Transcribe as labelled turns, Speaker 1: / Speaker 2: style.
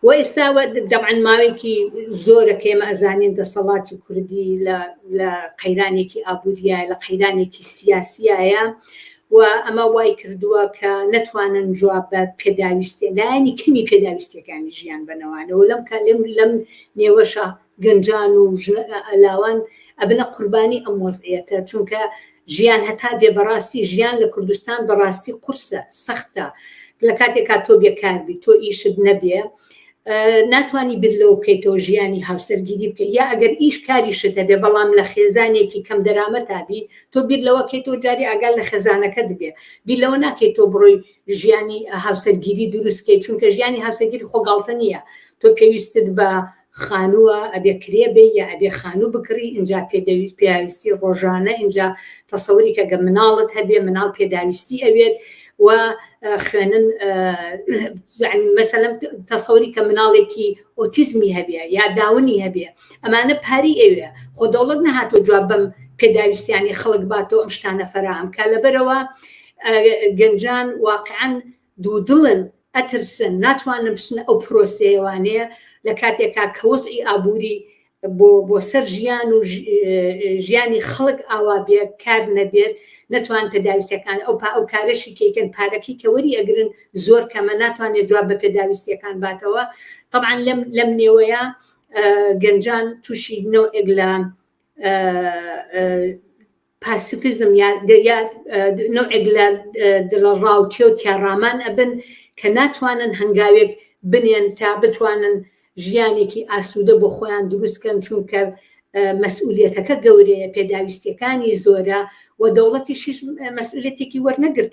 Speaker 1: و ئێستا دەبعەن ماوەیەکی زۆرە کە ئێمە ئەزانین دەسەڵاتی کوردی لە قەیرانێکی ئابوووریە لە قەیرانێکی سیاسیایە و ئەمە وای کردووە کە نەتوانن جواب بە پێداویستێ لایەنی کەمی پێداویستەکانی ژیان بنەوانەوە لەم نێوەشە گەنجان و ئەلاوان ئەبنە قوربانی ئەم وەزعیەتە چونکە ژیان هەتا بێ بەڕاستی ژیان لە کوردستان بەڕاستی قورسە سەختە لە کاتێکا تۆ بێکاربی تۆ ئیشت نەبێ ناتوانانی بیر لەوە بکەیتەوە ژیانی هاوسەرگیری بکە یا ئەگەر ئیش کاریشت هەبێ بەڵام لە خێزانێکی کەم دەرامەتابی تۆ بیر لەوە کەیتەوە جاری ئاگال لە خێزانەکە دەبێ بیر لەوە ناکەیتەوە بڕۆی ژیانی هاوسەرگیری دروستکەی چونکە ژیانی هاوسەرگیری خۆگاڵتە نییە تۆ پێویستت بە خانووە ئەبێ کرێبێ یا ئەبێ خانوو بکڕی اینجا پێویستی ڕۆژانە اینجا تەسەوری کە گە مناڵت هەبێ مناڵ پێداویستی ئەوێت و خوێنن مەسەلەن تەسەوری کە مناڵێکی ئۆتیزمی هەبێ یا داونی هەبێ ئەمانە پاری ئەوێ خۆ دەوڵەت نەهاتۆ جواب بەم پێداویستیانی خەڵک باتەوە ئەم شتانە فەراهم کە لەبەرەوە گەنجان واقعاً دوودڵن ئەترسن ناتوانن بچنە ئەو پرۆسەیەوانەیە لە کاتێکا کە وەزعی ئابووری بۆ سەر ژیان و ژیانی خەڵک ئاوا بێ کار نەبێت نەتوان پێداویستەکان ئەو کارەشی کەیکەن پارەکەی کە وەری ئەگرن زۆر کەمە ناتوانێت جواب بە پێداویستیەکان باتەوە طبعاً لەم نێوەیە گەنجان تووشی نەوعێک لە پاسیفیزم یا نەوعێک لە دڵەڕاوتیە و تیاڕامان ئەبن کە ناتوانن هەنگاوێک بنێن تا بتوانن ژیانێکی ئاسوودە بۆ خۆیان دروستکەن چونکە مەسئولیەتەکە گەورەیە پێداویستیەکانی زۆرە و دەوڵەتیشیش مەسئولیەتێکی وەرنەگرت